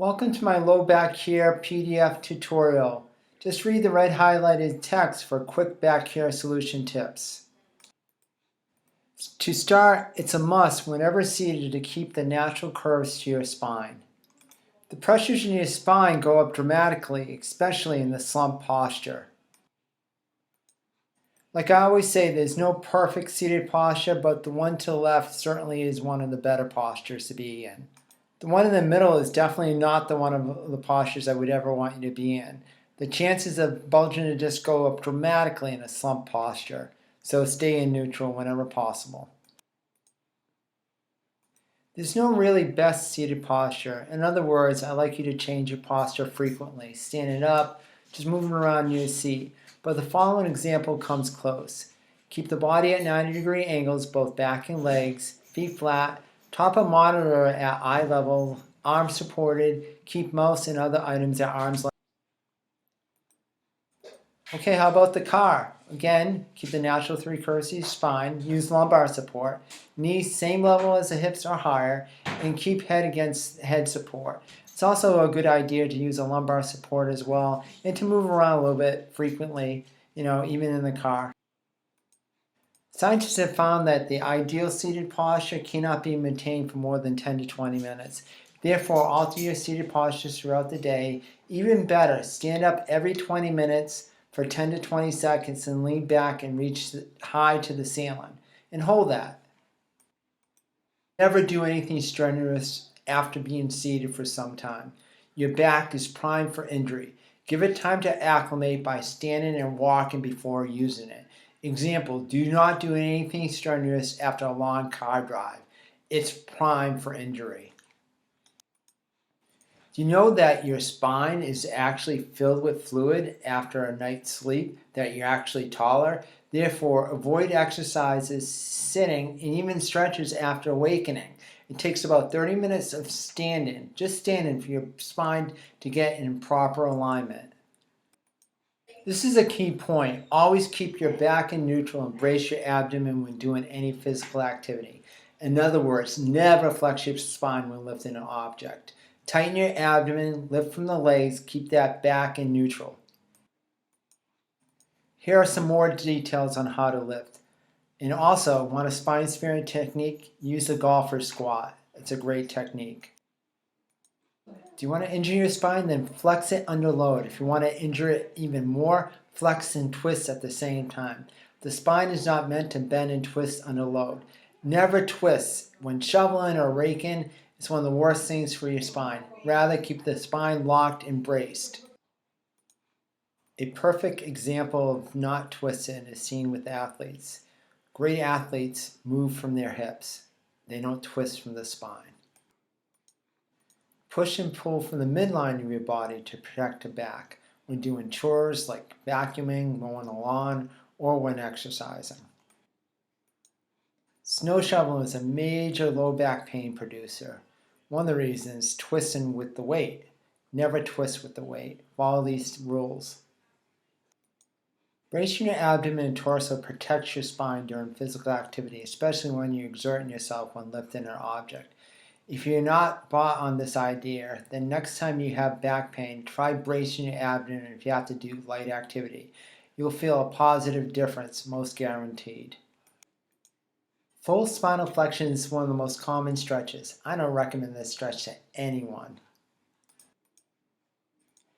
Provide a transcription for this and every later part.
Welcome to my low back care PDF tutorial. Just read the red highlighted text for quick back care solution tips. To start, it's a must whenever seated to keep the natural curves to your spine. The pressures in your spine go up dramatically, especially in the slump posture. Like I always say, there's no perfect seated posture, but the one to the left certainly is one of the better postures to be in. The one in the middle is definitely not the one of the postures I would ever want you to be in. The chances of bulging the disc go up dramatically in a slump posture, so stay in neutral whenever possible. There's no really best seated posture. In other words, I like you to change your posture frequently, standing up, just moving around in your seat. But the following example comes close. Keep the body at 90-degree angles, both back and legs, feet flat, top of monitor at eye level, arms supported, keep mouse and other items at arm's length. Okay, how about the car? Again, keep the natural three curves to your spine, use lumbar support, knees same level as the hips or higher, and keep head against head support. It's also a good idea to use a lumbar support as well, and to move around a little bit frequently, even in the car. Scientists have found that the ideal seated posture cannot be maintained for more than 10 to 20 minutes. Therefore, alter your seated postures throughout the day. Even better, stand up every 20 minutes for 10 to 20 seconds and lean back and reach high to the ceiling. And hold that. Never do anything strenuous after being seated for some time. Your back is primed for injury. Give it time to acclimate by standing and walking before using it. Example, do not do anything strenuous after a long car drive. It's primed for injury. Do you know that your spine is actually filled with fluid after a night's sleep, that you're actually taller? Therefore, avoid exercises, sitting, and even stretches after awakening. It takes about 30 minutes of standing, just standing, for your spine to get in proper alignment. This is a key point. Always keep your back in neutral and brace your abdomen when doing any physical activity. In other words, never flex your spine when lifting an object. Tighten your abdomen, lift from the legs, keep that back in neutral. Here are some more details on how to lift. And also, want a spine sparing technique? Use the golfer squat. It's a great technique. Do you want to injure your spine? Then flex it under load. If you want to injure it even more, flex and twist at the same time. The spine is not meant to bend and twist under load. Never twist. When shoveling or raking, it's one of the worst things for your spine. Rather, keep the spine locked and braced. A perfect example of not twisting is seen with athletes. Great athletes move from their hips. They don't twist from the spine. Push and pull from the midline of your body to protect the back when doing chores like vacuuming, mowing the lawn, or when exercising. Snow shoveling is a major low back pain producer. One of the reasons, twisting with the weight. Never twist with the weight. Follow these rules. Bracing your abdomen and torso protects your spine during physical activity, especially when you're exerting yourself when lifting an object. If you're not bought on this idea, then next time you have back pain, try bracing your abdomen if you have to do light activity. You'll feel a positive difference, most guaranteed. Full spinal flexion is one of the most common stretches. I don't recommend this stretch to anyone.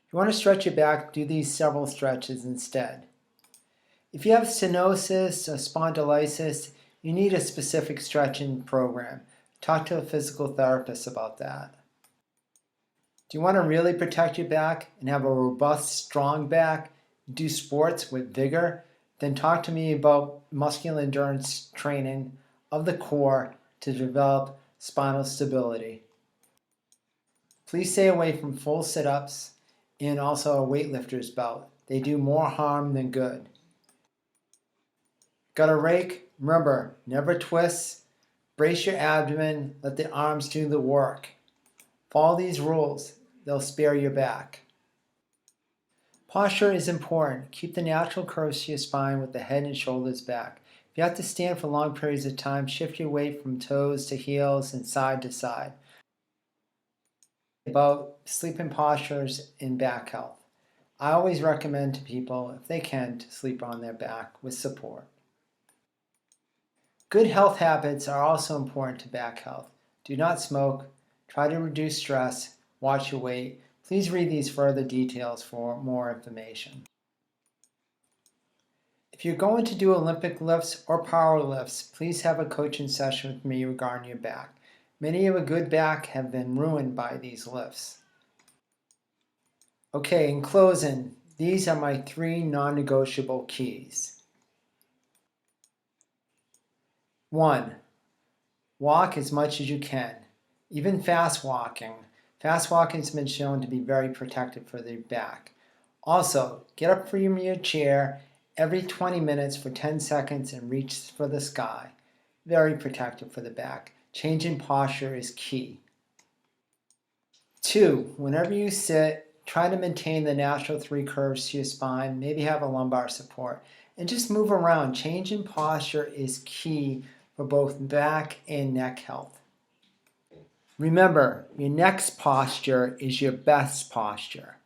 If you want to stretch your back, do these several stretches instead. If you have stenosis or spondylitis, you need a specific stretching program. Talk to a physical therapist about that. Do you want to really protect your back and have a robust, strong back, do sports with vigor? Then talk to me about muscular endurance training of the core to develop spinal stability. Please stay away from full sit-ups and also a weightlifter's belt. They do more harm than good. Got a rake? Remember, never twist. Brace your abdomen, let the arms do the work. Follow these rules, they'll spare your back. Posture is important. Keep the natural curves to your spine with the head and shoulders back. If you have to stand for long periods of time, shift your weight from toes to heels and side to side. About sleeping postures in back health. I always recommend to people, if they can, to sleep on their back with support. Good health habits are also important to back health. Do not smoke, try to reduce stress, watch your weight. Please read these further details for more information. If you're going to do Olympic lifts or power lifts, please have a coaching session with me regarding your back. Many of a good back have been ruined by these lifts. Okay, in closing, these are my 3 non-negotiable keys. 1. Walk as much as you can, even fast walking. Fast walking has been shown to be very protective for the back. Also, get up from your chair every 20 minutes for 10 seconds and reach for the sky. Very protective for the back. Changing posture is key. 2. Whenever you sit, try to maintain the natural 3 curves to your spine. Maybe have a lumbar support. And just move around. Changing posture is key for both back and neck health. Remember, your next posture is your best posture.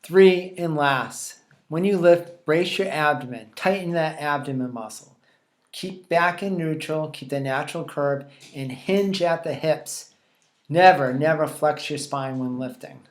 3, and last, when you lift, brace your abdomen. Tighten that abdomen muscle. Keep back in neutral, keep the natural curve, and hinge at the hips. Never, never flex your spine when lifting.